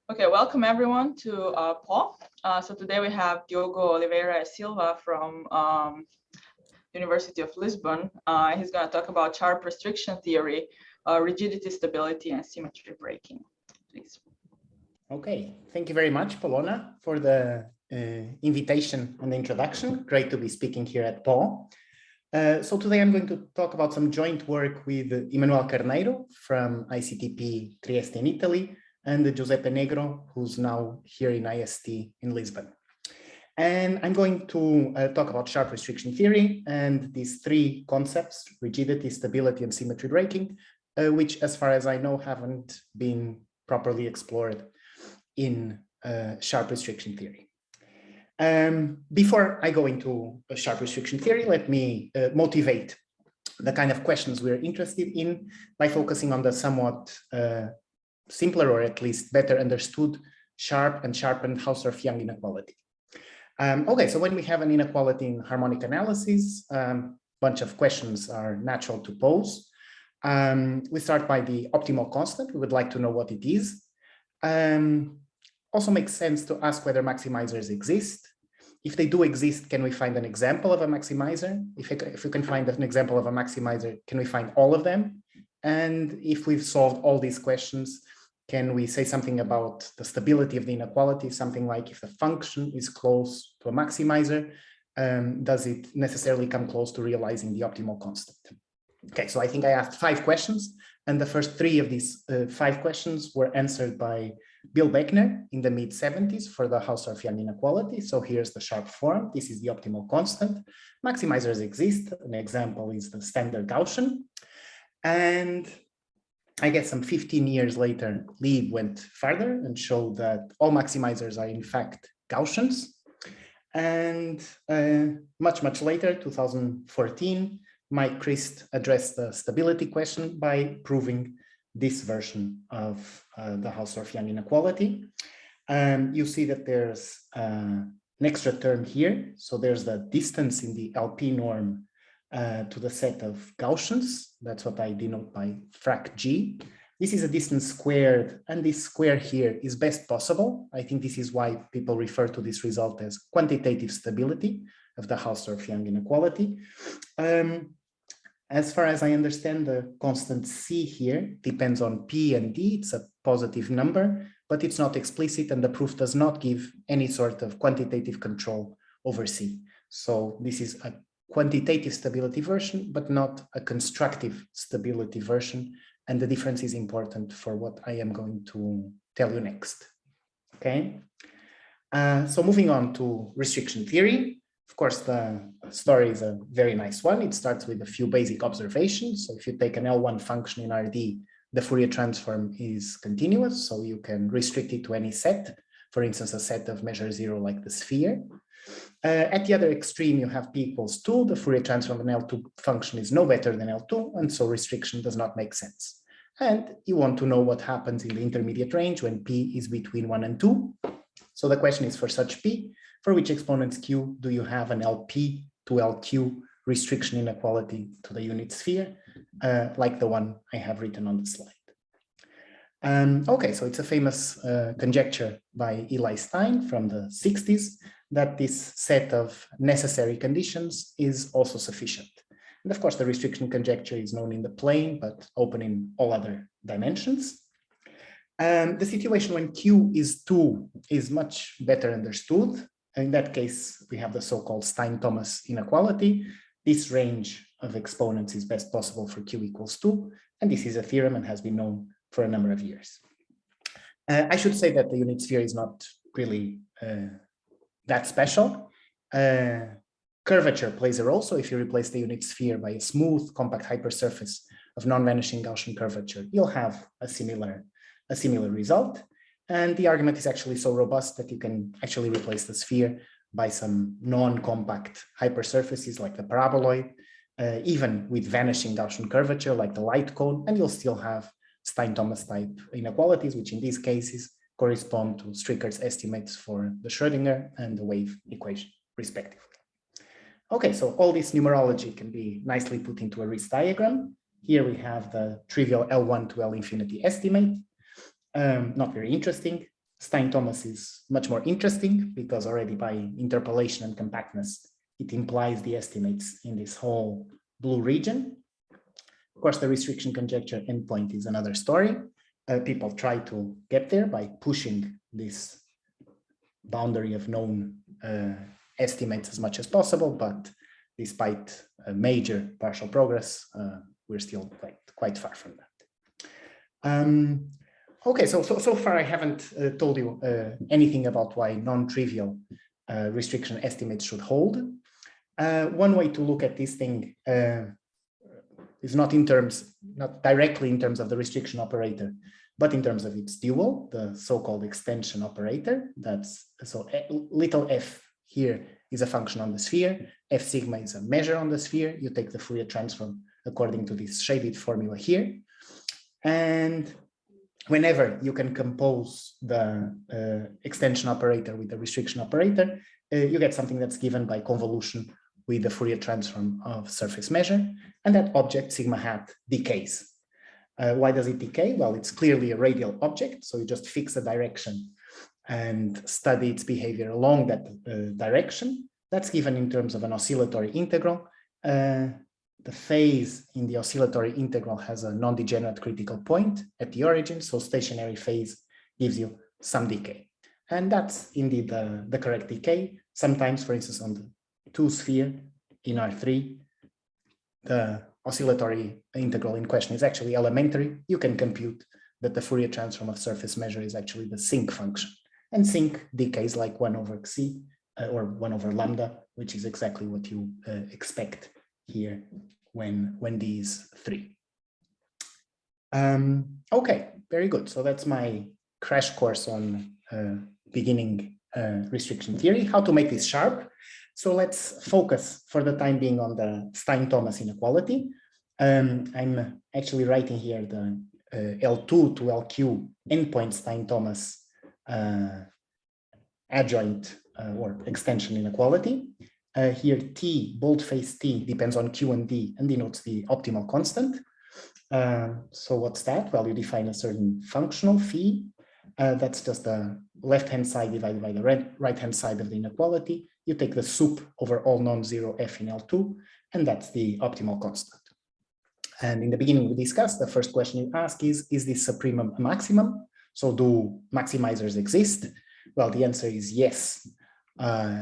Okay, welcome everyone to Paul. So today we have Diogo Oliveira Silva from University of Lisbon. He's going to talk about sharp restriction theory, rigidity, stability, and symmetry breaking. Please. Okay, thank you very much, Polona, for the invitation and the introduction. Great to be speaking here at Paul. So today I'm going to talk about some joint work with Emanuel Carneiro from ICTP Trieste in Italy, and Giuseppe Negro, who's now here in IST in Lisbon. And I'm going to talk about sharp restriction theory and these three concepts, rigidity, stability, and symmetry breaking, which, as far as I know, haven't been properly explored in sharp restriction theory. Before I go into sharp restriction theory, let me motivate the kind of questions we're interested in by focusing on the somewhat simpler, or at least better understood, sharp and sharpened Hausdorff-Young inequality. Okay, so when we have an inequality in harmonic analysis, a bunch of questions are natural to pose. We start by the optimal constant. We would like to know what it is. Also makes sense to ask whether maximizers exist. If they do exist, can we find an example of a maximizer? If we can find an example of a maximizer, can we find all of them? And if we've solved all these questions, can we say something about the stability of the inequality? Something like, if the function is close to a maximizer, does it necessarily come close to realizing the optimal constant? Okay, so I think I asked 5 questions, and the first 3 of these 5 questions were answered by Bill Beckner in the mid-70s for the Hausdorff-Young inequality. So here's the sharp form. This is the optimal constant. Maximizers exist. An example is the standard Gaussian. And I guess some 15 years later, Lieb went further and showed that all maximizers are in fact Gaussians. And much later, 2014, Mike Christ addressed the stability question by proving this version of the Hausdorff-Young inequality. You see that there's an extra term here. So there's the distance in the LP norm to the set of Gaussians. That's what I denote by frac G. This is a distance squared, and this square here is best possible. I think this is why people refer to this result as quantitative stability of the Hausdorff-Young inequality. As far as I understand, the constant C here depends on P and D. It's a positive number, but it's not explicit, and the proof does not give any sort of quantitative control over C. So this is a quantitative stability version, but not a constructive stability version. And the difference is important for what I am going to tell you next. Okay. So moving on to restriction theory. Of course, the story is a very nice one. It starts with a few basic observations. So if you take an L1 function in RD, the Fourier transform is continuous. So you can restrict it to any set, for instance, a set of measure 0 like the sphere. At the other extreme, you have p equals 2. The Fourier transform of an L2 function is no better than L2, and so restriction does not make sense. And you want to know what happens in the intermediate range when p is between 1 and 2. So the question is, for such p, for which exponents q do you have an LP to LQ restriction inequality to the unit sphere, like the one I have written on the slide. Okay, so it's a famous conjecture by Eli Stein from the 60s that this set of necessary conditions is also sufficient. And of course, the restriction conjecture is known in the plane, but open in all other dimensions. The situation when Q is 2 is much better understood. In that case, we have the so-called Stein-Thomas inequality. This range of exponents is best possible for Q equals 2. And this is a theorem and has been known for a number of years. I should say that the unit sphere is not really that special. Curvature plays a role. So if you replace the unit sphere by a smooth, compact hypersurface of non-vanishing Gaussian curvature, you'll have a similar result. And the argument is actually so robust that you can actually replace the sphere by some non-compact hypersurfaces like the paraboloid, even with vanishing Gaussian curvature like the light cone, and you'll still have Stein-Thomas type inequalities, which in these cases correspond to Stricker's estimates for the Schrödinger and the wave equation, respectively. Okay, so all this numerology can be nicely put into a Riesz diagram. Here we have the trivial L1 to L infinity estimate. Not very interesting. Stein-Thomas is much more interesting because already by interpolation and compactness, it implies the estimates in this whole blue region. Of course, the restriction conjecture endpoint is another story. People try to get there by pushing this boundary of known estimates as much as possible, but despite a major partial progress, we're still quite far from that. Okay, so far I haven't told you anything about why non-trivial restriction estimates should hold. One way to look at this thing is not directly in terms of the restriction operator, but in terms of its dual, the so-called extension operator. So little f here is a function on the sphere. F sigma is a measure on the sphere. You take the Fourier transform according to this shaded formula here. And whenever you can compose the extension operator with the restriction operator, you get something that's given by convolution with the Fourier transform of surface measure, and that object sigma hat decays. Why does it decay? Well, it's clearly a radial object, so you just fix a direction and study its behavior along that direction. That's given in terms of an oscillatory integral. The phase in the oscillatory integral has a non-degenerate critical point at the origin, so stationary phase gives you some decay. And that's indeed the correct decay. Sometimes, for instance, on the 2-sphere in R3, the oscillatory integral in question is actually elementary. You can compute that the Fourier transform of surface measure is actually the sinc function. And sinc decays like 1 over xc or 1 over lambda, which is exactly what you expect here when d is 3. Okay, very good. So that's my crash course on beginning restriction theory, how to make this sharp. So let's focus for the time being on the Stein-Thomas inequality. I'm actually writing here the L2 to LQ endpoint Stein-Thomas adjoint or extension inequality. Here T, boldface T, depends on Q and D and denotes the optimal constant. So what's that? Well, you define a certain functional phi. That's just the left-hand side divided by the right-hand side of the inequality. You take the sup over all non-zero f in L2, and that's the optimal constant. And in the beginning, we discussed the first question you ask is this supremum a maximum? So do maximizers exist? Well, the answer is yes,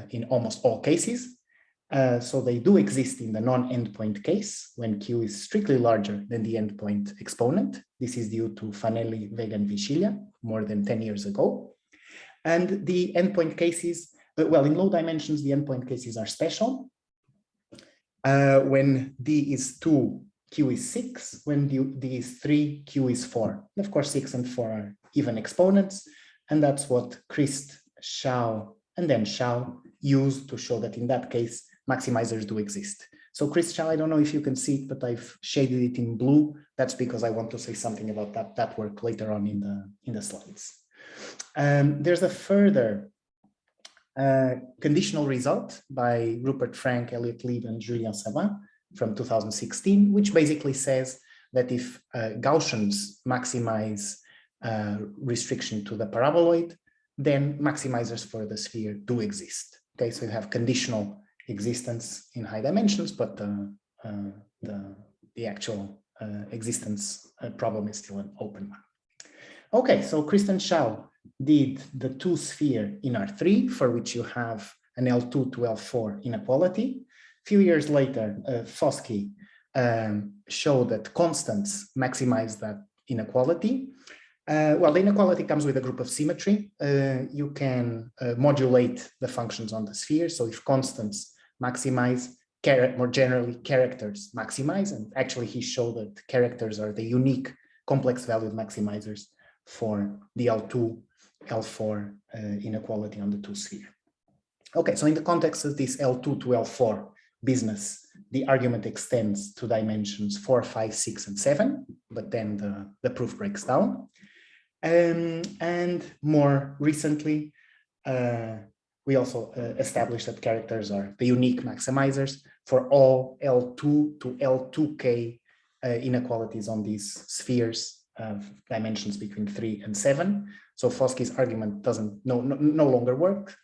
in almost all cases. So they do exist in the non-endpoint case when Q is strictly larger than the endpoint exponent. This is due to Fanelli, Vega, and Vigilia more than 10 years ago. And the endpoint cases, well, in low dimensions, the endpoint cases are special. When D is 2, Q is 6. When D is 3, Q is 4. And of course, 6 and 4 are even exponents. And that's what Christ, Schau, and then Schau used to show that in that case, maximizers do exist. So Christ, Schau, I don't know if you can see it, but I've shaded it in blue. That's because I want to say something about that work later on in the slides. There's a further conditional result by Rupert Frank, Elliott Lieb, and Julien Savin from 2016, which basically says that if Gaussians maximize restriction to the paraboloid, then maximizers for the sphere do exist. Okay, so you have conditional existence in high dimensions, but the actual existence problem is still an open one. Okay, so Christian Schau did the 2-sphere in R3, for which you have an L2 to L4 inequality. A few years later, Foskey showed that constants maximize that inequality. Well, the inequality comes with a group of symmetry. You can modulate the functions on the sphere. So if constants maximize, more generally, characters maximize. And actually, he showed that characters are the unique complex valued maximizers for the L2, L4 inequality on the 2-sphere. Okay, so in the context of this L2 to L4 business, the argument extends to dimensions 4, 5, 6, and 7, but then the proof breaks down. And more recently, we also established that characters are the unique maximizers for all L2 to L2k inequalities on these spheres of dimensions between 3 and 7. So Foskey's argument doesn't no longer works,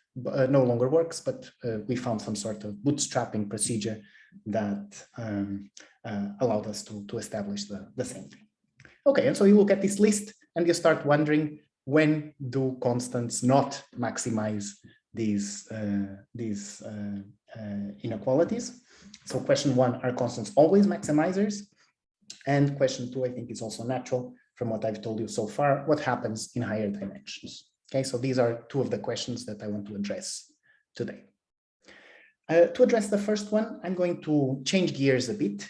but we found some sort of bootstrapping procedure that allowed us to establish the same thing. Okay, and so you look at this list and you start wondering, when do constants not maximize these inequalities? So question 1, are constants always maximizers? And question 2, I think, is also natural from what I've told you so far. What happens in higher dimensions? Okay, so these are 2 of the questions that I want to address today. To address the first one, I'm going to change gears a bit,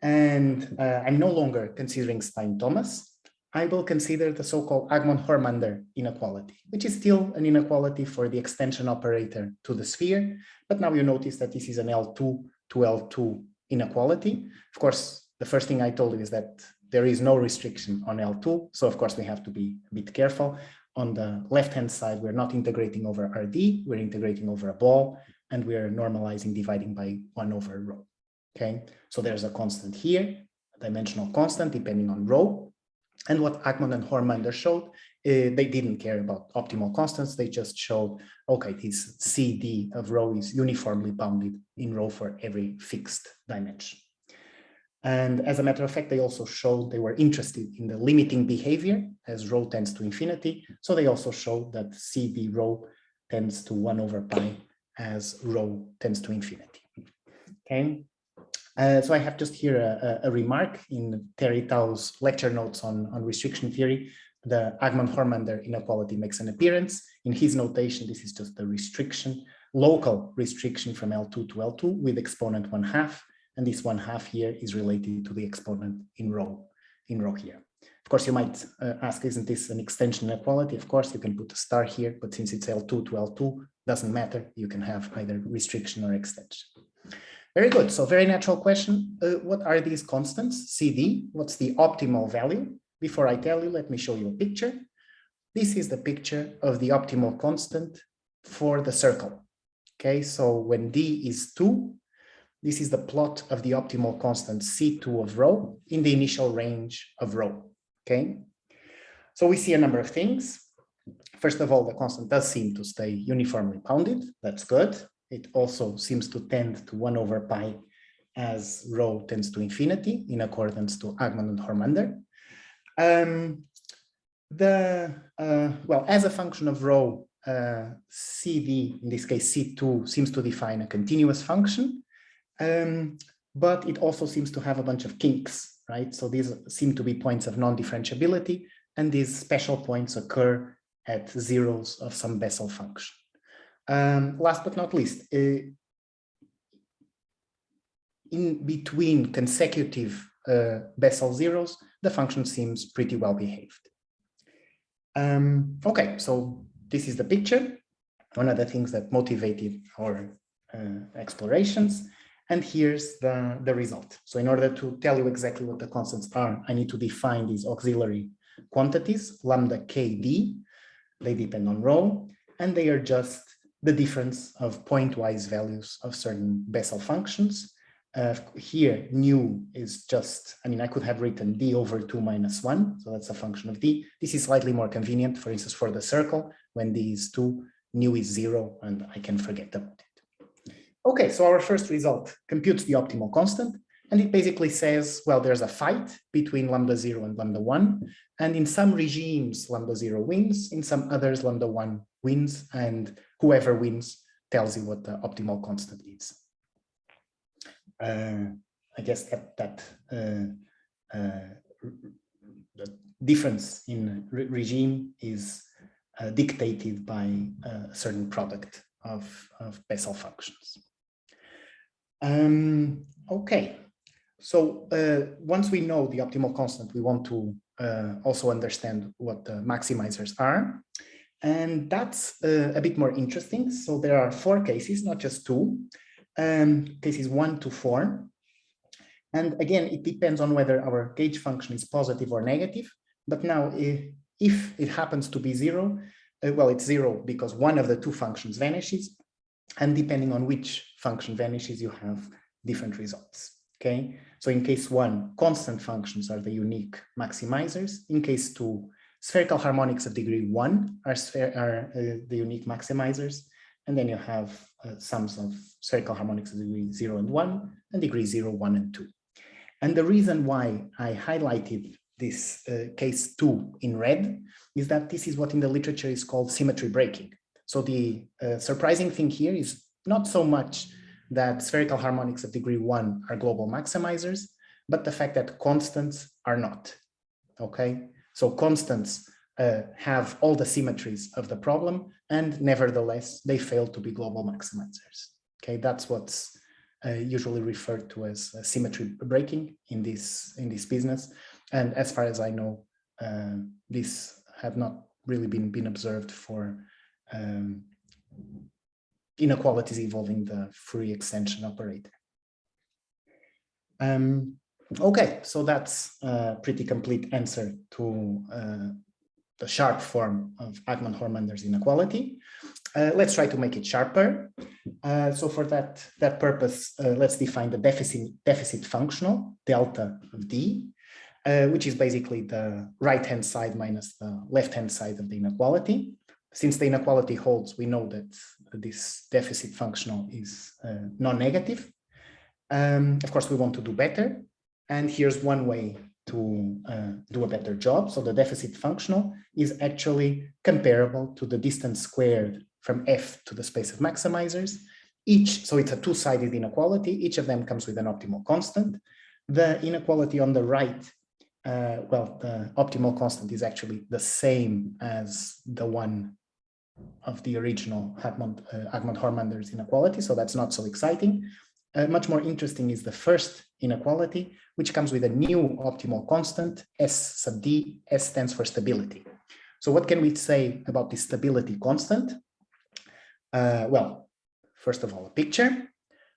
and I'm no longer considering Stein-Thomas. I will consider the so-called Agmon-Hörmander inequality, which is still an inequality for the extension operator to the sphere. But now you notice that this is an L2 to L2 inequality. Of course, the first thing I told you is that there is no restriction on L2. So of course, we have to be a bit careful. On the left-hand side, we're not integrating over RD, we're integrating over a ball, and we're normalizing, dividing by 1 over rho. Okay, so there's a constant here, a dimensional constant depending on rho. And what Agmon and Hörmander showed, they didn't care about optimal constants. They just showed, okay, this CD of rho is uniformly bounded in rho for every fixed dimension. And as a matter of fact, they also showed they were interested in the limiting behavior as rho tends to infinity. So they also showed that CD rho tends to 1 over pi as rho tends to infinity. Okay. So I have just here a remark in Terry Tao's lecture notes on restriction theory. The Agmon-Hörmander inequality makes an appearance. In his notation, this is just the restriction, local restriction from L2 to L2 with exponent 1/2. And this 1/2 here is related to the exponent in rho here. Of course, you might ask, isn't this an extension inequality? Of course, you can put a star here, but since it's L2 to L2, doesn't matter. You can have either restriction or extension. Very good. So very natural question. What are these constants? CD, what's the optimal value? Before I tell you, let me show you a picture. This is the picture of the optimal constant for the circle. Okay, so when D is 2, this is the plot of the optimal constant C2 of rho in the initial range of rho. Okay, so we see a number of things. First of all, the constant does seem to stay uniformly bounded. That's good. It also seems to tend to 1 over pi as rho tends to infinity in accordance to Agmon and Hörmander. Well, as a function of rho, CD, in this case C2, seems to define a continuous function, but it also seems to have a bunch of kinks, right? So these seem to be points of non-differentiability, and these special points occur at zeros of some Bessel function. Last but not least, in between consecutive Bessel zeros, the function seems pretty well behaved. Okay, so this is the picture, one of the things that motivated our explorations. And here's the result. So in order to tell you exactly what the constants are, I need to define these auxiliary quantities, lambda KD. They depend on rho, and they are just the difference of pointwise values of certain Bessel functions. Here, nu is just, I mean, I could have written d over 2 minus 1, so that's a function of d. This is slightly more convenient, for instance, for the circle, when d is 2, nu is 0, and I can forget about it. Okay, so our first result computes the optimal constant, and it basically says, well, there's a fight between lambda 0 and lambda 1, and in some regimes, lambda 0 wins, in some others, lambda 1 wins, and whoever wins tells you what the optimal constant is. I guess that the difference in regime is dictated by a certain product of Bessel functions. Okay, so once we know the optimal constant, we want to also understand what the maximizers are. And that's a bit more interesting. So there are 4 cases, not just 2. Cases 1 to 4. And again, it depends on whether our gauge function is positive or negative. But now, if it happens to be 0, well, it's 0 because one of the 2 functions vanishes. And depending on which function vanishes, you have different results. Okay, so in case 1, constant functions are the unique maximizers. In case 2, Spherical harmonics of degree 1 are the unique maximizers. And then you have sums of spherical harmonics of degree 0 and 1, and degree 0, 1, and 2. And the reason why I highlighted this case 2 in red is that this is what in the literature is called symmetry breaking. So the surprising thing here is not so much that spherical harmonics of degree 1 are global maximizers, but the fact that constants are not. Okay, so constants have all the symmetries of the problem, and nevertheless, they fail to be global maximizers. Okay, that's what's usually referred to as symmetry breaking in this business. And as far as I know, this have not really been observed for inequalities involving the Fourier extension operator. Okay, so that's a pretty complete answer to the sharp form of Agmon-Hörmander's inequality. Let's try to make it sharper. So for that purpose, let's define the deficit functional, delta of D, which is basically the right-hand side minus the left-hand side of the inequality. Since the inequality holds, we know that this deficit functional is non-negative. Of course, we want to do better. And here's one way to do a better job. So the deficit functional is actually comparable to the distance squared from F to the space of maximizers. So it's a two-sided inequality. Each of them comes with an optimal constant. The inequality on the right, well, the optimal constant is actually the same as the one of the original Agmon-Hörmander's inequality. So that's not so exciting. Much more interesting is the first inequality, which comes with a new optimal constant, S sub D. S stands for stability. So what can we say about this stability constant? Well, first of all, a picture.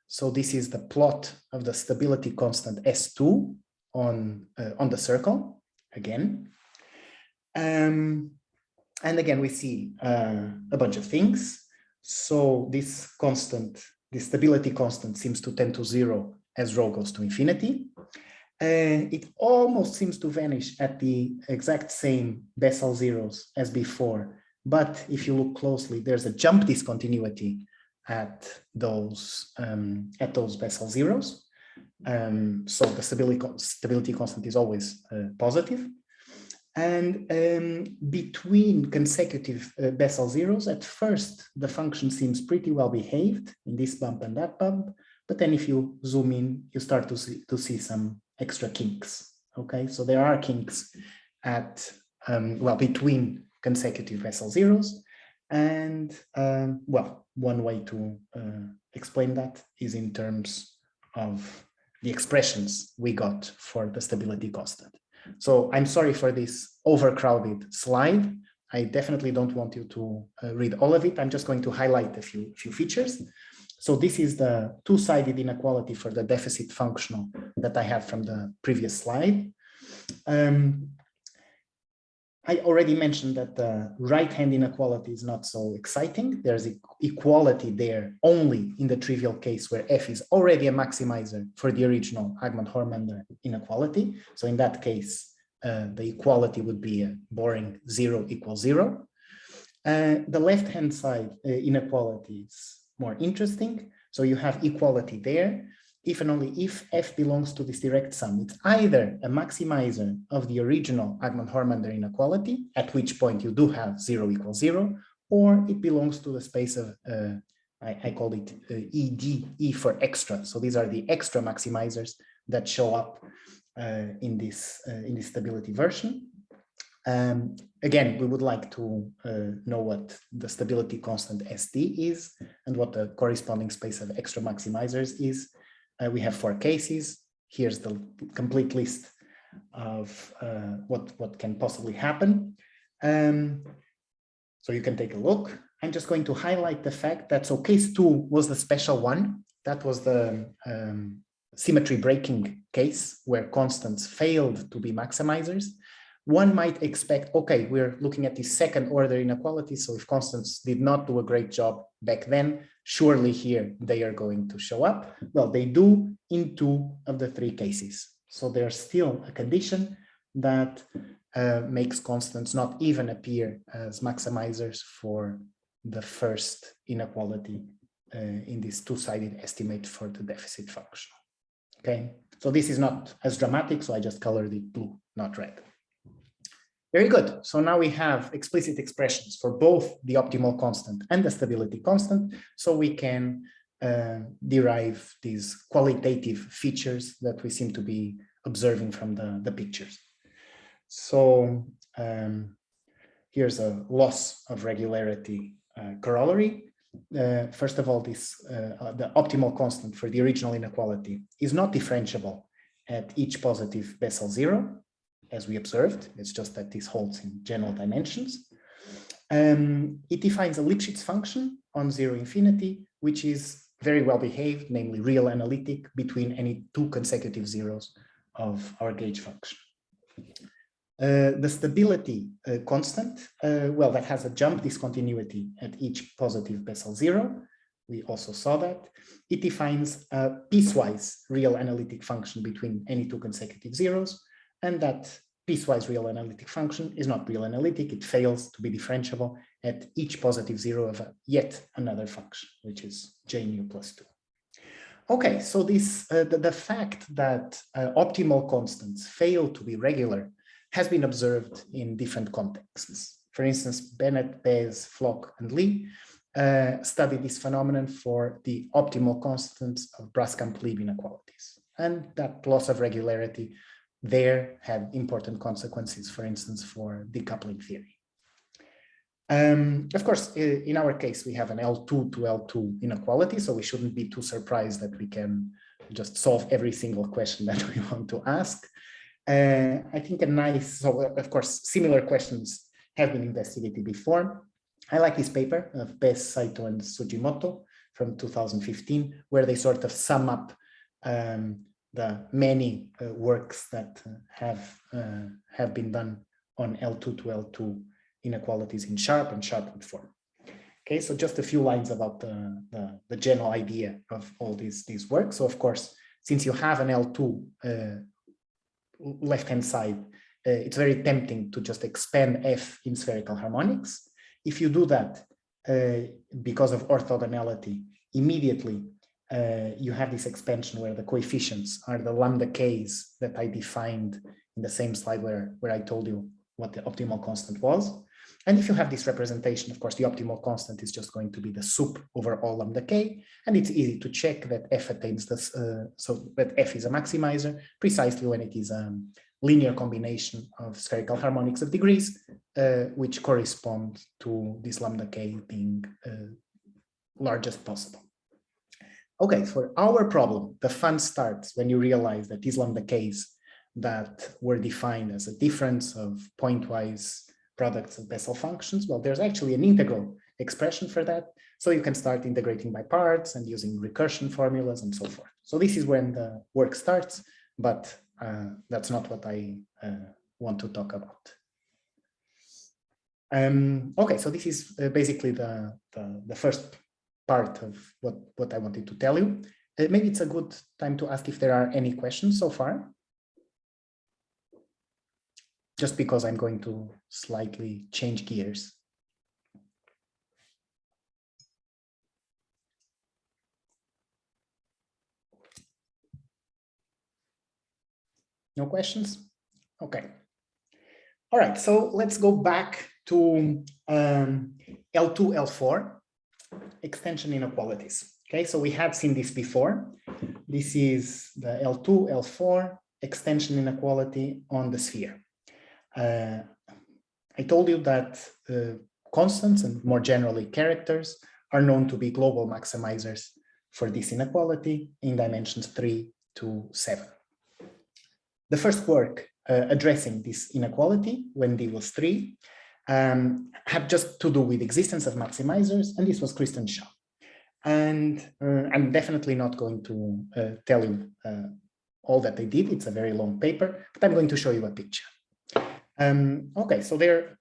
So this is the plot of the stability constant S2 on the circle, again. And again, we see a bunch of things. So this constant, the stability constant seems to tend to 0 as rho goes to infinity. It almost seems to vanish at the exact same Bessel zeros as before. But if you look closely, there's a jump discontinuity at those Bessel zeros. So the stability constant is always positive. And between consecutive Bessel zeros, at first, the function seems pretty well behaved in this bump and that bump. But then if you zoom in, you start to see some extra kinks. Okay, so there are kinks at, well, between consecutive Bessel zeros. And well, one way to explain that is in terms of the expressions we got for the stability constant. So I'm sorry for this overcrowded slide. I definitely don't want you to read all of it. I'm just going to highlight a few features. So this is the two-sided inequality for the deficit functional that I have from the previous slide. I already mentioned that the right-hand inequality is not so exciting. There's equality there only in the trivial case where F is already a maximizer for the original Agmon-Hörmander inequality. So in that case, the equality would be a boring 0 equals 0. The left-hand side inequality is more interesting. So you have equality there. If and only if F belongs to this direct sum, it's either a maximizer of the original Agmon-Hörmander inequality, at which point you do have 0 equals 0, or it belongs to the space of, I call it ED, E for extra. So these are the extra maximizers that show up in this stability version. Again, we would like to know what the stability constant SD is and what the corresponding space of extra maximizers is. We have 4 cases. Here's the complete list of what can possibly happen. So you can take a look. I'm just going to highlight the fact that, so case 2 was the special one. That was the symmetry breaking case where constants failed to be maximizers. One might expect, okay, we're looking at the second order inequality. So if constants did not do a great job back then, surely here they are going to show up. Well, they do in 2 of the 3 cases. So there's still a condition that makes constants not even appear as maximizers for the first inequality in this two-sided estimate for the deficit function. Okay, so this is not as dramatic, so I just colored it blue, not red. Very good. So now we have explicit expressions for both the optimal constant and the stability constant, so we can derive these qualitative features that we seem to be observing from the pictures. So here's a loss of regularity corollary. First of all, the optimal constant for the original inequality is not differentiable at each positive Bessel zero, as we observed. It's just that this holds in general dimensions. It defines a Lipschitz function on zero infinity, which is very well behaved, namely real analytic between any two consecutive zeros of our gauge function. The stability constant, well, that has a jump discontinuity at each positive Bessel zero. We also saw that. It defines a piecewise real analytic function between any two consecutive zeros, and that piecewise real analytic function is not real analytic. It fails to be differentiable at each positive zero of yet another function, which is j nu plus 2. Okay, so this the fact that optimal constants fail to be regular has been observed in different contexts. For instance, Bennett, Bez, Flock, and Lee studied this phenomenon for the optimal constants of Braskamp-Leib inequalities. And that loss of regularity there had important consequences, for instance, for decoupling theory. Of course, in our case, we have an L2 to L2 inequality, so we shouldn't be too surprised that we can just solve every single question that we want to ask. I think so of course, similar questions have been investigated before. I like this paper of Bez, Saito, and Sugimoto from 2015, where they sort of sum up the many works that have been done on L2 to L2 inequalities in sharpened form. Okay, so just a few lines about the general idea of all these works. So of course, since you have an L2 left-hand side, it's very tempting to just expand F in spherical harmonics. If you do that, because of orthogonality, immediately you have this expansion where the coefficients are the lambda k's that I defined in the same slide where I told you what the optimal constant was. And if you have this representation, of course, the optimal constant is just going to be the sup over all lambda k, and it's easy to check that F attains this, so that F is a maximizer precisely when it is a linear combination of spherical harmonics of degrees, which correspond to this lambda k being largest possible. Okay, for our problem, the fun starts when you realize that these lambda k's that were defined as a difference of pointwise products of Bessel functions, well, there's actually an integral expression for that. So you can start integrating by parts and using recursion formulas and so forth. So this is when the work starts, but that's not what I want to talk about. Okay, so this is basically the first part of what I wanted to tell you. Maybe it's a good time to ask if there are any questions so far. Just because I'm going to slightly change gears. No questions? Okay. All right, so let's go back to L2, L4, extension inequalities. Okay, so we had seen this before. This is the L2, L4 extension inequality on the sphere. I told you that constants and more generally characters are known to be global maximizers for this inequality in dimensions 3 to 7. The first work addressing this inequality when D was 3 had just to do with existence of maximizers, and this was Kristen Shaw. And I'm definitely not going to tell you all that they did. It's a very long paper, but I'm going to show you a picture. Okay, so they're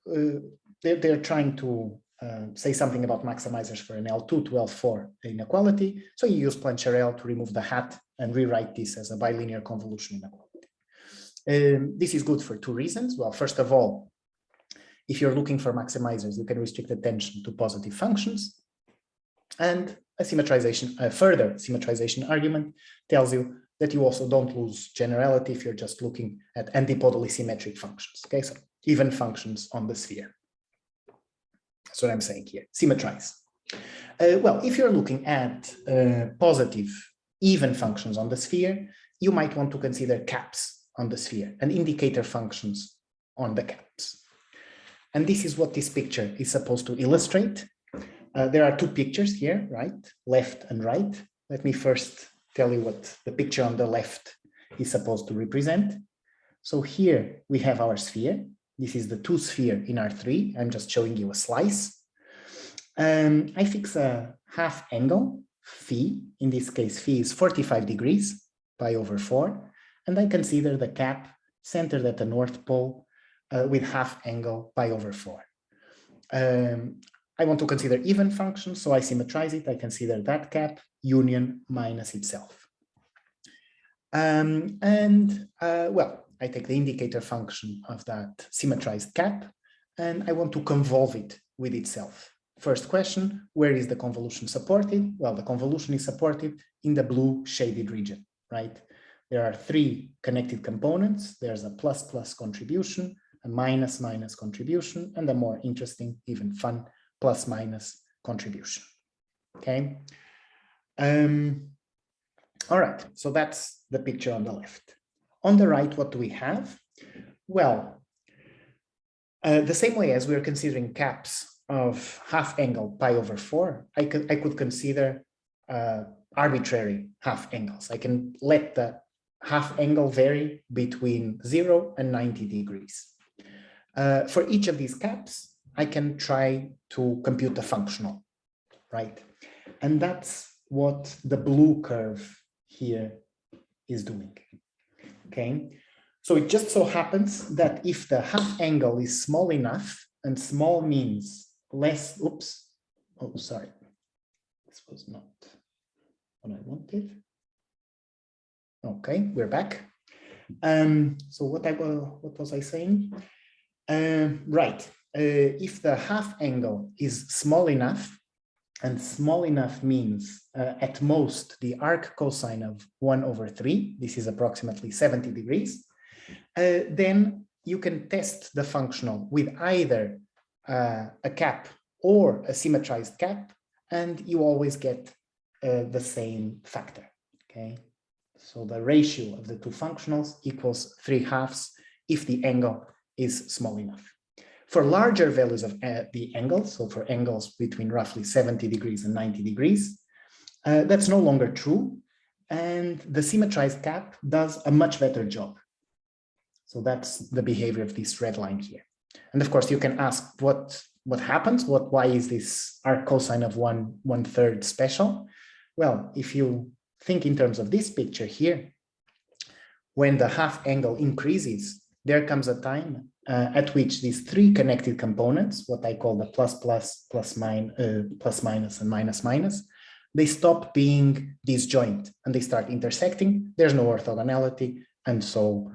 trying to say something about maximizers for an L2 to L4 inequality. So you use Poincaré to remove the hat and rewrite this as a bilinear convolution inequality. This is good for two reasons. Well, first of all, if you're looking for maximizers, you can restrict attention to positive functions. And a further symmetrization argument tells you that you also don't lose generality if you're just looking at antipodally symmetric functions. Okay, so even functions on the sphere. That's what I'm saying here. Symmetrize. Well, if you're looking at positive even functions on the sphere, you might want to consider caps on the sphere and indicator functions on the caps. And this is what this picture is supposed to illustrate. There are two pictures here, right? Left and right. Let me first tell you what the picture on the left is supposed to represent. So here we have our sphere. This is the two sphere in R3. I'm just showing you a slice. I fix a half angle, phi. In this case, phi is 45 degrees, pi over 4. And I consider the cap centered at the North Pole with half angle, pi over 4. I want to consider even functions, so I symmetrize it. I consider that cap union minus itself. Well, I take the indicator function of that symmetrized cap, and I want to convolve it with itself. First question, where is the convolution supported? Well, the convolution is supported in the blue shaded region, right? There are three connected components. There's a plus contribution, a minus contribution, and a more interesting, even fun, plus minus contribution. Okay. All right, so that's the picture on the left. On the right, what do we have? Well, the same way as we're considering caps of half angle pi over 4, I could consider arbitrary half angles. I can let the half angle vary between 0 and 90 degrees. For each of these caps, I can try to compute the functional, right? And that's what the blue curve here is doing, okay? So it just so happens that if the half angle is small enough, and small means less, oops, oh, sorry, this was not what I wanted. Okay, we're back. So what was I saying? Right, if the half angle is small enough, and small enough means at most the arc cosine of 1 over 3, this is approximately 70 degrees, then you can test the functional with either a cap or a symmetrized cap, and you always get the same factor, okay? So the ratio of the two functionals equals 3/2 if the angle is small enough. For larger values of the angle, so for angles between roughly 70 degrees and 90 degrees, that's no longer true, and the symmetrized cap does a much better job. So that's the behavior of this red line here. And of course, you can ask what happens, why is this arc cosine of 1/3 special? Well, if you think in terms of this picture here, when the half angle increases, there comes a time at which these three connected components, what I call the plus minus, and minus, they stop being disjoint and they start intersecting. There's no orthogonality, and so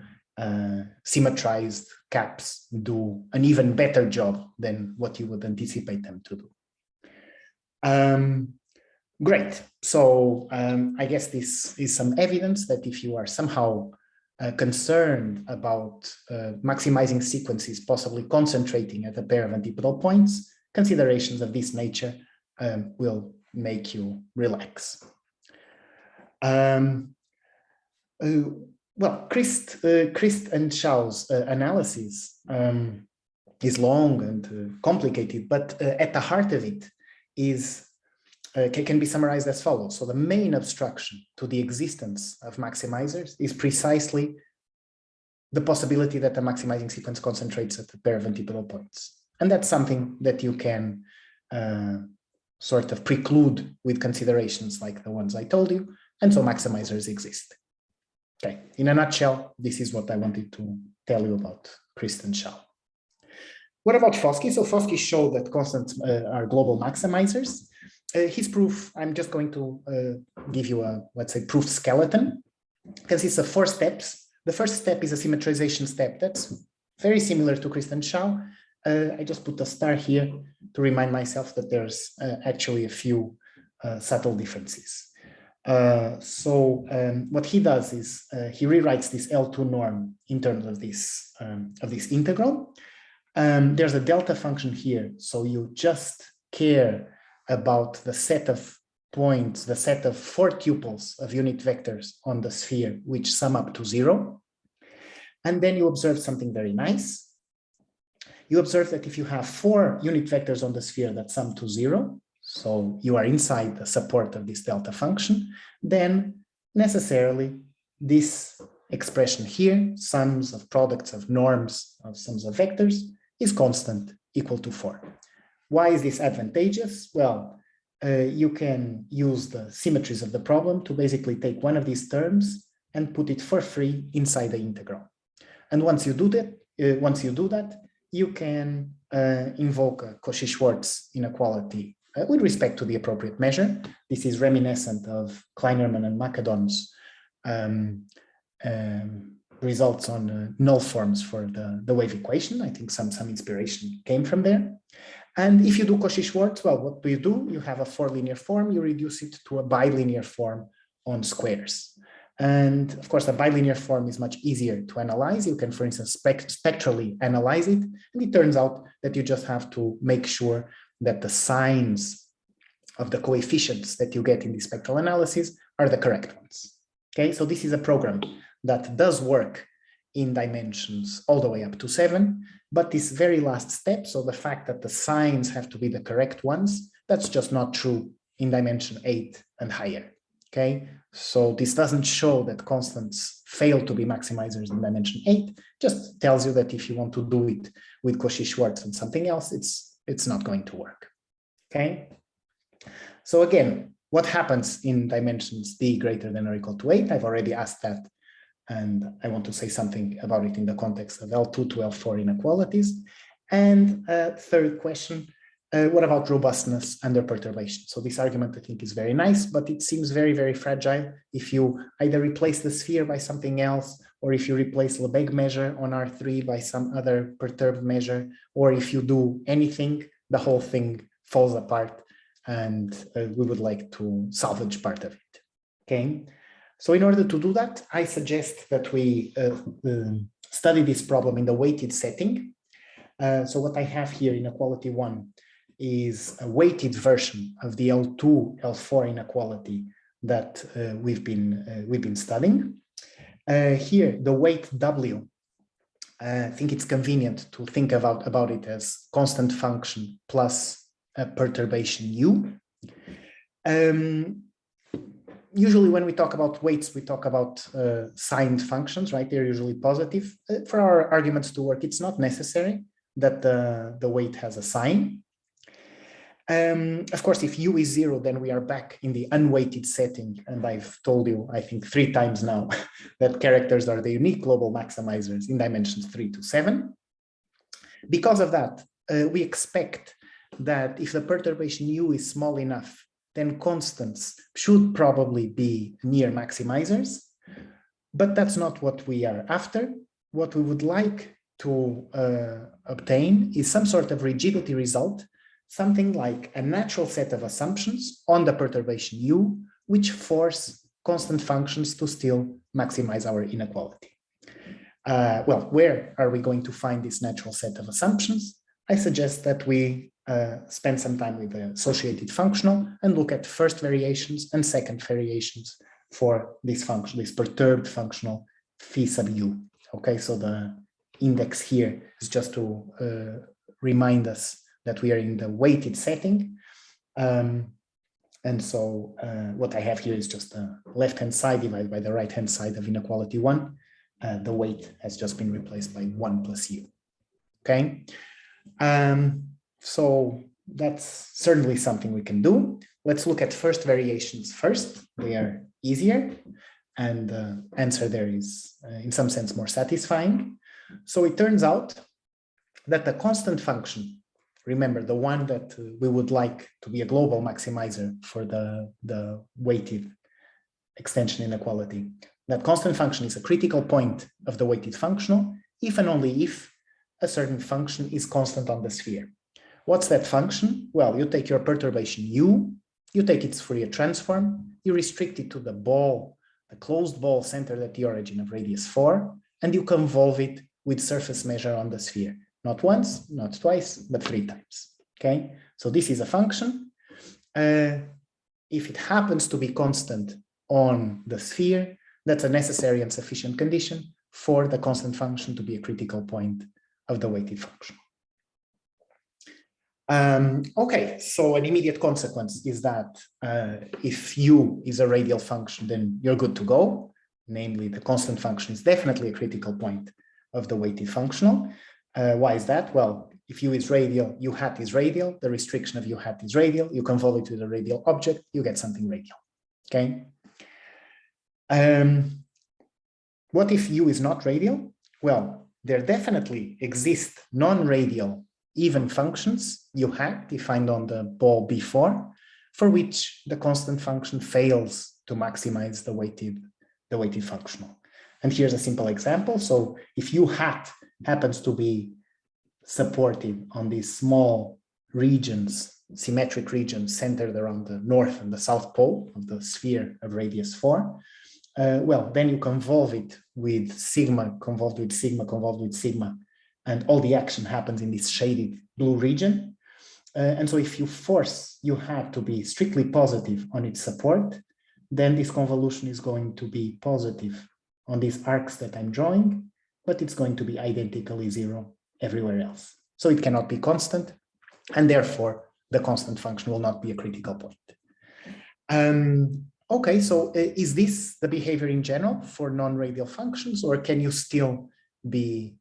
symmetrized caps do an even better job than what you would anticipate them to do. Great. So I guess this is some evidence that if you are somehow concerned about maximizing sequences, possibly concentrating at a pair of antipodal points, considerations of this nature will make you relax. Well, Christ and Shaw's analysis is long and complicated, but at the heart of it is can be summarized as follows. So the main obstruction to the existence of maximizers is precisely the possibility that the maximizing sequence concentrates at a pair of antipodal points. And that's something that you can sort of preclude with considerations like the ones I told you. And so maximizers exist. Okay, in a nutshell, this is what I wanted to tell you about Christ and Shaw. What about Foskey? So Foskey showed that constants are global maximizers. His proof, I'm just going to give you a, let's say, proof skeleton, consists of 4 steps The first step is a symmetrization step. That's very similar to Kristen Schau. I just put a star here to remind myself that there's actually a few subtle differences. What he does is he rewrites this L2 norm in terms of this integral. There's a delta function here, so you just care about the set of points, the set of 4 tuples of unit vectors on the sphere, which sum up to 0. And then you observe something very nice. You observe that if you have 4 unit vectors on the sphere that sum to 0, so you are inside the support of this delta function, then necessarily this expression here, sums of products of norms of sums of vectors, is constant, equal to 4. Why is this advantageous? Well, you can use the symmetries of the problem to basically take one of these terms and put it for free inside the integral. And once you do that, you can invoke a Cauchy-Schwarz inequality with respect to the appropriate measure. This is reminiscent of Kleinerman and Macedon's results on null forms for the wave equation. I think some inspiration came from there. And if you do Cauchy-Schwarz, well, what do? You have a 4 linear form, you reduce it to a bilinear form on squares. And of course, a bilinear form is much easier to analyze. You can, for instance, spectrally analyze it. And it turns out that you just have to make sure that the signs of the coefficients that you get in the spectral analysis are the correct ones. Okay, so this is a program that does work in dimensions all the way up to 7, but this very last step, so the fact that the signs have to be the correct ones, that's just not true in dimension 8 and higher. Okay, so this doesn't show that constants fail to be maximizers in dimension 8, just tells you that if you want to do it with Cauchy-Schwarz and something else, it's not going to work. Okay, so again, what happens in dimensions d greater than or equal to 8? I've already asked that, and I want to say something about it in the context of L2 to L4 inequalities. And third question, what about robustness under perturbation? So this argument I think is very nice, but it seems very, very fragile if you either replace the sphere by something else, or if you replace Lebesgue measure on R3 by some other perturbed measure, or if you do anything, the whole thing falls apart, and we would like to salvage part of it. Okay, so in order to do that, I suggest that we study this problem in the weighted setting. So what I have here in inequality 1 is a weighted version of the L2, L4 inequality that we've been studying. Here, the weight W, I think it's convenient to think about it as constant function plus a perturbation U. Usually when we talk about weights, we talk about signed functions, right? They're usually positive. For our arguments to work, it's not necessary that the weight has a sign. Of course, if U is 0, then we are back in the unweighted setting. And I've told you, I think 3 times now, that characters are the unique global maximizers in dimensions 3 to 7. Because of that, we expect that if the perturbation U is small enough, then constants should probably be near maximizers. But that's not what we are after. What we would like to obtain is some sort of rigidity result, something like a natural set of assumptions on the perturbation U, which force constant functions to still maximize our inequality. Well, where are we going to find this natural set of assumptions? I suggest that we spend some time with the associated functional and look at first variations and second variations for this function, this perturbed functional phi sub U. Okay, so the index here is just to remind us that we are in the weighted setting. And so what I have here is just the left-hand side divided by the right-hand side of inequality 1. The weight has just been replaced by 1 plus U. Okay. So that's certainly something we can do. Let's look at first variations first. They are easier, and the answer there is in some sense more satisfying. So it turns out that the constant function, remember the one that we would like to be a global maximizer for the weighted extension inequality, that constant function is a critical point of the weighted functional if and only if a certain function is constant on the sphere. What's that function? Well, you take your perturbation u, you take its Fourier transform, you restrict it to the ball, the closed ball centered at the origin of radius 4, and you convolve it with surface measure on the sphere. Not once, not twice, but 3 times. Okay, so this is a function. If it happens to be constant on the sphere, that's a necessary and sufficient condition for the constant function to be a critical point of the weighted function. Okay, so an immediate consequence is that if u is a radial function, then you're good to go. Namely, the constant function is definitely a critical point of the weighted functional. Why is that? Well, if u is radial, u hat is radial, the restriction of u hat is radial, you convolve it with a radial object, you get something radial. Okay. What if u is not radial? Well, there definitely exist non-radial even functions, u hat defined on the ball before, for which the constant function fails to maximize the weighted functional. And here's a simple example. So if u hat happens to be supported on these small regions, symmetric regions centered around the north and the south pole of the sphere of radius 4, well, then you convolve it with sigma, convolved with sigma, convolved with sigma, and all the action happens in this shaded blue region. And so if you force u hat to be strictly positive on its support, then this convolution is going to be positive on these arcs that I'm drawing, but it's going to be identically 0 everywhere else. So it cannot be constant, and therefore the constant function will not be a critical point. Okay, so is this the behavior in general for non-radial functions, or can you still be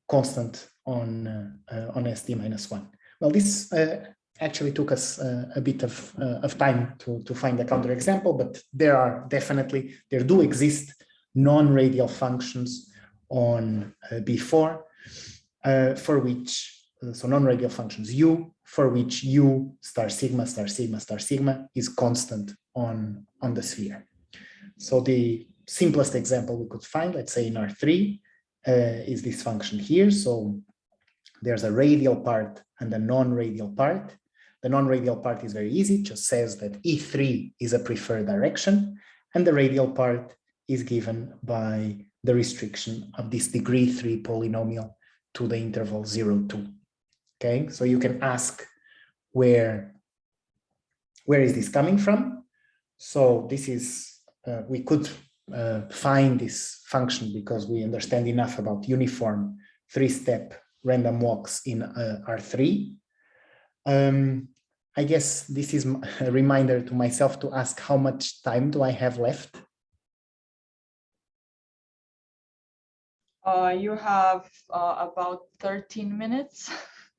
constant on SD-1? Well, this actually took us a bit of time to find a counterexample, but there do exist non-radial functions on B4 for which, so non-radial functions u, for which u star sigma star sigma star sigma is constant on the sphere. So the simplest example we could find, let's say in R3, is this function here. So there's a radial part and a non-radial part. The non-radial part is very easy, it just says that E3 is a preferred direction, and the radial part is given by the restriction of this degree 3 polynomial to the interval 0, 2. Okay, so you can ask where is this coming from? So this is, we could find this function because we understand enough about uniform 3-step random walks in R3. I guess this is a reminder to myself to ask how much time do I have left? You have about 13 minutes.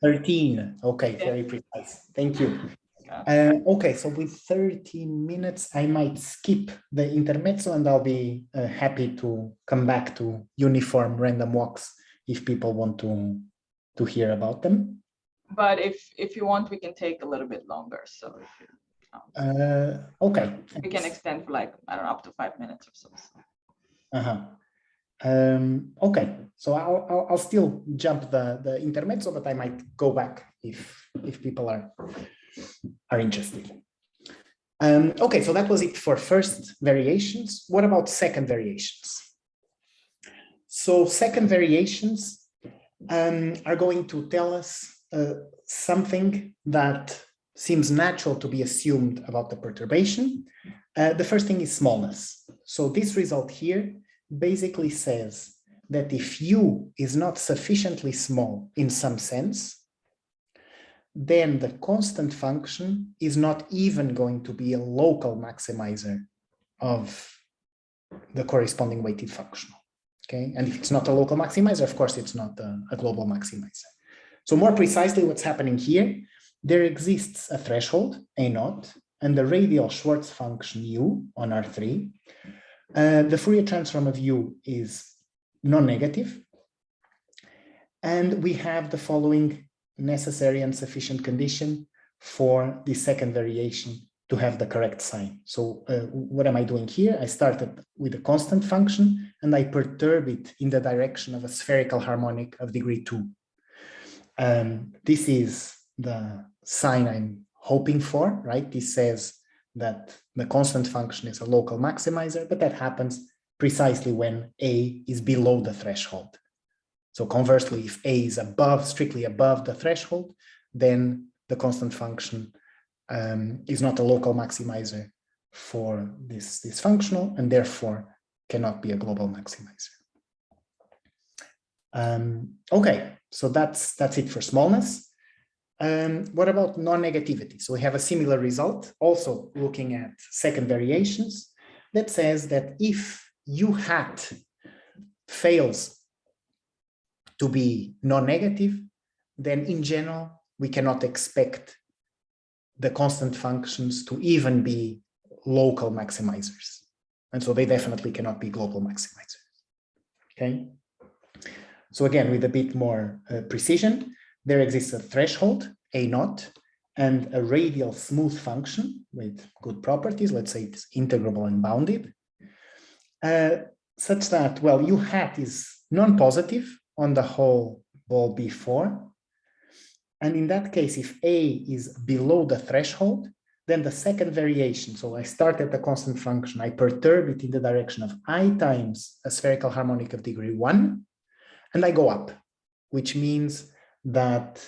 13, okay, very precise, thank you. Okay, so with 13 minutes, I might skip the intermezzo and I'll be happy to come back to uniform random walks if people want to hear about them. But if you want, we can take a little bit longer. So if you, okay. We can extend for like, I don't know, up to 5 minutes or so. Okay, so I'll still jump the intermezzo, but I might go back if people are interested. Okay, so that was it for first variations. What about second variations? So second variations are going to tell us something that seems natural to be assumed about the perturbation. The first thing is smallness. So this result here basically says that if u is not sufficiently small in some sense, then the constant function is not even going to be a local maximizer of the corresponding weighted functional. Okay, and if it's not a local maximizer, of course, it's not a global maximizer. So more precisely, what's happening here, there exists a threshold, A0, and the radial Schwartz function u on R3. The Fourier transform of u is non-negative. And we have the following necessary and sufficient condition for the second variation to have the correct sign. So what am I doing here? I started with a constant function and I perturb it in the direction of a spherical harmonic of degree 2. This is the sign I'm hoping for, right? This says that the constant function is a local maximizer, but that happens precisely when A is below the threshold. So conversely, if A is above, strictly above the threshold, then the constant function is not a local maximizer for this functional and therefore cannot be a global maximizer. Okay, so that's it for smallness. What about non-negativity? So we have a similar result, also looking at second variations, that says that if U hat fails to be non-negative, then in general, we cannot expect the constant functions to even be local maximizers. And so they definitely cannot be global maximizers. Okay. So again, with a bit more precision, there exists a threshold, A0, and a radial smooth function with good properties. Let's say it's integrable and bounded, such that, well, U hat is non-positive on the whole ball B4. And in that case, if A is below the threshold, then the second variation, so I start at the constant function, I perturb it in the direction of I times a spherical harmonic of degree 1, and I go up, which means that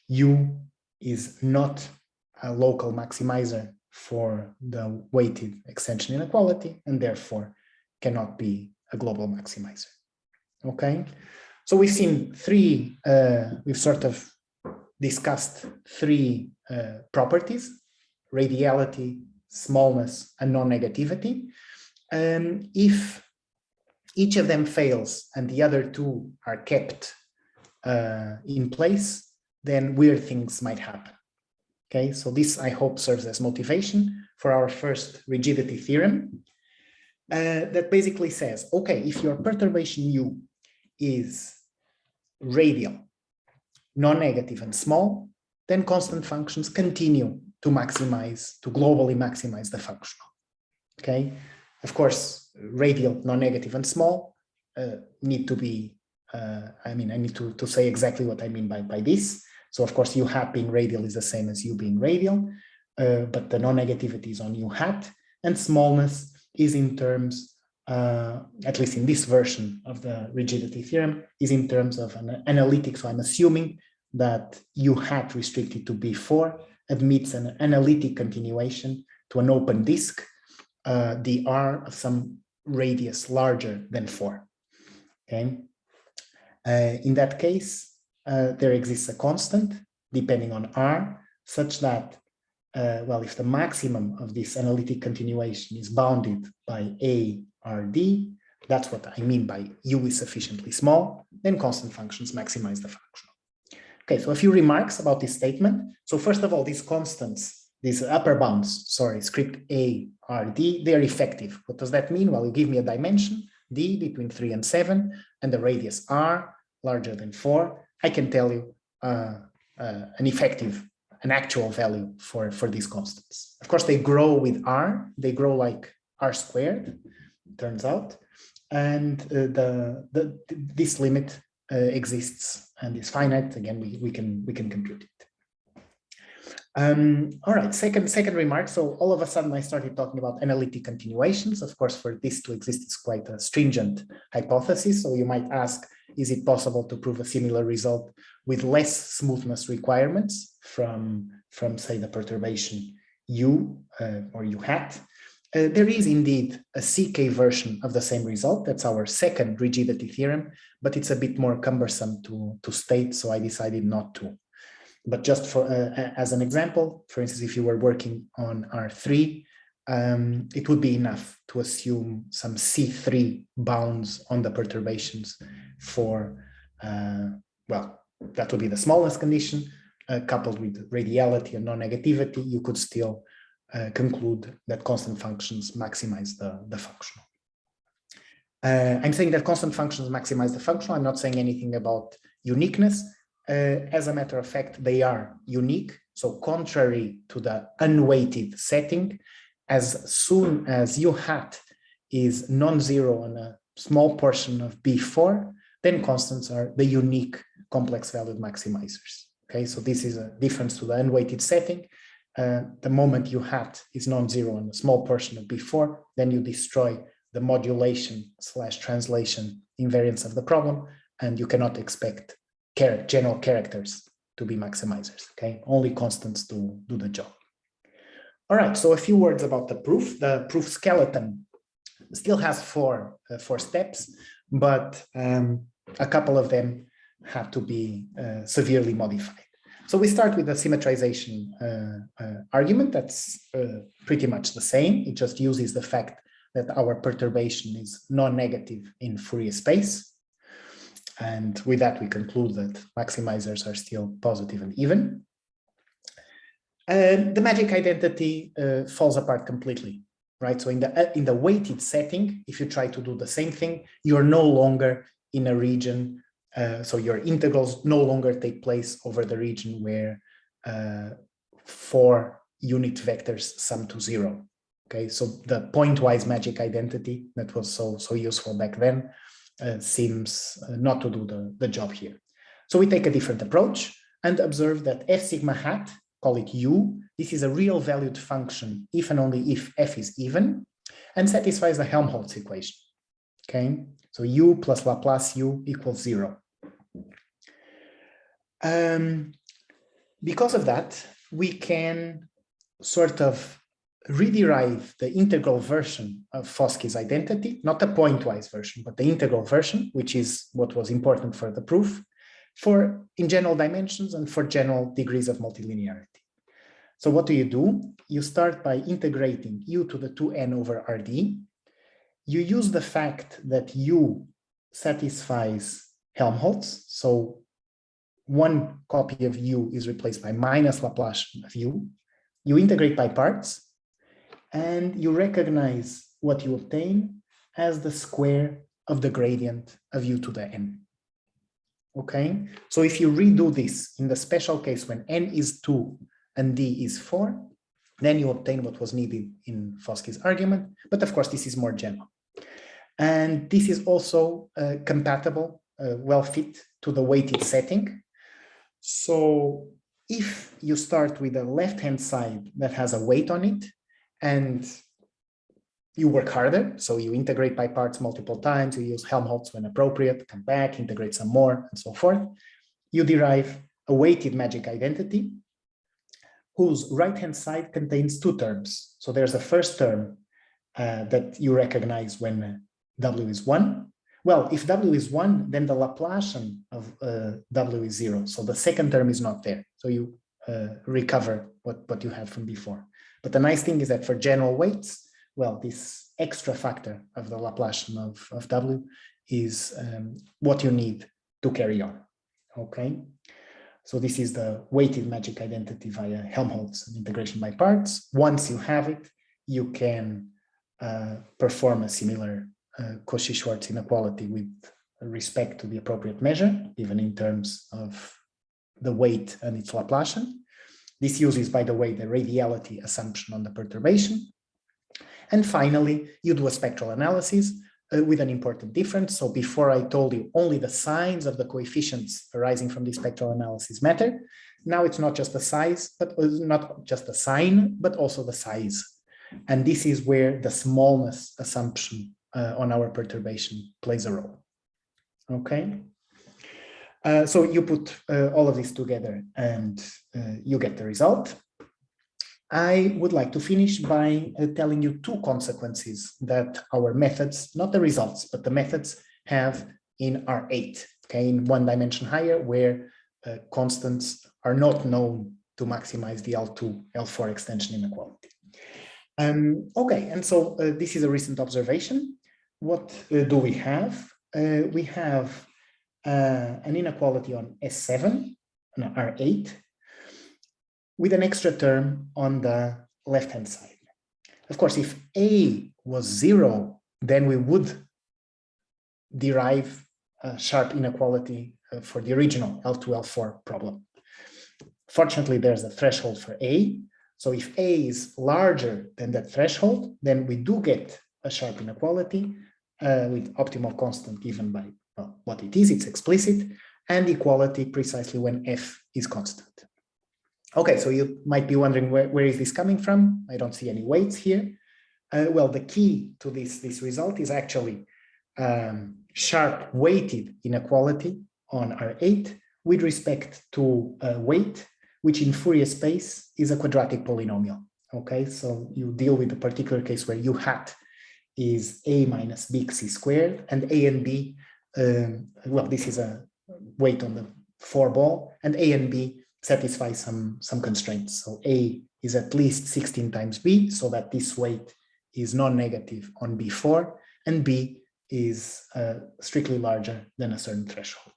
U is not a local maximizer for the weighted extension inequality, and therefore cannot be a global maximizer. Okay, so we've seen three, we've sort of discussed three properties: radiality, smallness, and non-negativity. If each of them fails and the other two are kept in place, then weird things might happen. Okay, so this, I hope, serves as motivation for our first rigidity theorem that basically says, okay, if your perturbation U is radial, non-negative, and small, then constant functions continue to maximize, to globally maximize the functional. Okay, of course, radial, non-negative, and small need to be, I need to say exactly what I mean by this. So of course, U hat being radial is the same as U being radial, but the non-negativity is on U hat, and smallness is in terms, at least in this version of the rigidity theorem, is in terms of an analytic. So I'm assuming that U hat restricted to B4 admits an analytic continuation to an open disk, dr of some radius larger than 4. Okay. In that case, there exists a constant depending on R, such that, well, if the maximum of this analytic continuation is bounded by A RD, that's what I mean by U is sufficiently small, then constant functions maximize the functional. Okay, so a few remarks about this statement. So first of all, these constants, these upper bounds, sorry, script A, R, D, they're effective. What does that mean? Well, you give me a dimension, D between 3 and 7, and the radius R larger than 4. I can tell you an actual value for these constants. Of course, they grow with R, they grow like R squared, turns out, and this limit exists and is finite. Again, we can compute it. All right, second remark. So all of a sudden I started talking about analytic continuations. Of course, for this to exist, it's quite a stringent hypothesis. So you might ask, is it possible to prove a similar result with less smoothness requirements from say the perturbation U or U hat? There is indeed a CK version of the same result. That's our second rigidity theorem, but it's a bit more cumbersome to state, so I decided not to. But just for as an example, for instance, if you were working on R3, it would be enough to assume some C3 bounds on the perturbations for, well, that would be the smallness condition, coupled with radiality and non-negativity. You could still conclude that constant functions maximize the functional. I'm saying that constant functions maximize the functional. I'm not saying anything about uniqueness. As a matter of fact, they are unique. So contrary to the unweighted setting, as soon as U hat is non-zero on a small portion of B4, then constants are the unique complex valued maximizers. Okay, so this is a difference to the unweighted setting. The moment U hat is non-zero on a small portion of B4, then you destroy the modulation / translation invariance of the problem, and you cannot expect general characters to be maximizers. Okay, only constants to do the job. All right, so a few words about the proof. The proof skeleton still has four steps, but a couple of them have to be severely modified. So we start with the symmetrization argument. That's pretty much the same. It just uses the fact that our perturbation is non-negative in Fourier space. And with that, we conclude that maximizers are still positive and even. The magic identity falls apart completely, right? So in the weighted setting, if you try to do the same thing, you're no longer in a region. So your integrals no longer take place over the region where 4 unit vectors sum to 0. Okay, so the pointwise magic identity that was so useful back then seems not to do the job here. So we take a different approach and observe that f sigma hat, call it u, this is a real valued function if and only if f is even and satisfies the Helmholtz equation. Okay, so u plus Laplace u equals 0. Because of that, we can sort of rederive the integral version of Foskey's identity, not the pointwise version, but the integral version, which is what was important for the proof, in general dimensions and for general degrees of multilinearity. So what do? You start by integrating u to the 2n over rd. You use the fact that u satisfies Helmholtz, so one copy of u is replaced by minus Laplace of u. You integrate by parts, and you recognize what you obtain as the square of the gradient of u to the n. Okay, so if you redo this in the special case when n is 2 and d is 4, then you obtain what was needed in Foskey's argument. But of course, this is more general. And this is also compatible, well fit to the weighted setting. So if you start with the left-hand side that has a weight on it, and you work harder, so you integrate by parts multiple times, you use Helmholtz when appropriate, come back, integrate some more, and so forth, you derive a weighted magic identity whose right-hand side contains 2 terms. So there's a first term that you recognize when w is 1. Well, if w is 1, then the Laplacian of w is 0. So the second term is not there. So you recover what you had from before. But the nice thing is that for general weights, well, this extra factor of the Laplacian of w is what you need to carry on. Okay. So this is the weighted magic identity via Helmholtz and integration by parts. Once you have it, you can perform a similar Cauchy-Schwarz inequality with respect to the appropriate measure, even in terms of the weight and its Laplacian. This uses, by the way, the radiality assumption on the perturbation. And finally, you do a spectral analysis with an important difference. So before I told you only the signs of the coefficients arising from the spectral analysis matter. Now it's not just the size, but not just the sign, but also the size. And this is where the smallness assumption on our perturbation plays a role. Okay. So you put all of this together and you get the result. I would like to finish by telling you 2 consequences that our methods, not the results, but the methods have in R8, okay, in 1 dimension higher, where constants are not known to maximize the L2, L4 extension inequality. Okay, and so this is a recent observation. What do we have? We have an inequality on S7, on R8, with an extra term on the left-hand side. Of course, if A was 0, then we would derive a sharp inequality for the original L2, L4 problem. Fortunately, there's a threshold for A. So if A is larger than that threshold, then we do get a sharp inequality with optimal constant given by what it is, it's explicit, and equality precisely when F is constant. Okay, so you might be wondering where is this coming from? I don't see any weights here. Well, the key to this result is actually sharp weighted inequality on R8 with respect to weight, which in Fourier space is a quadratic polynomial. Okay, so you deal with a particular case where U hat is A minus big C squared, and A and B, well, this is a weight on the 4 ball, and A and B satisfy some constraints. So A is at least 16 times B, so that this weight is non-negative on B4, and B is strictly larger than a certain threshold.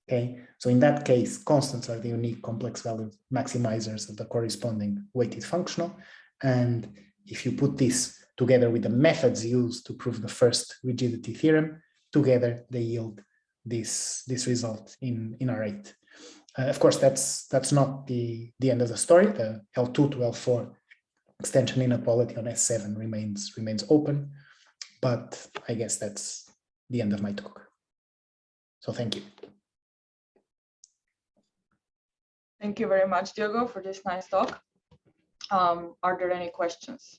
Okay, so in that case, constants are the unique complex value maximizers of the corresponding weighted functional. And if you put this together with the methods used to prove the first rigidity theorem, together they yield this result in R8. Of course, that's not the end of the story. The L2 to L4 extension inequality on S7 remains open, but I guess that's the end of my talk. So thank you. Thank you very much, Diogo, for this nice talk. Are there any questions?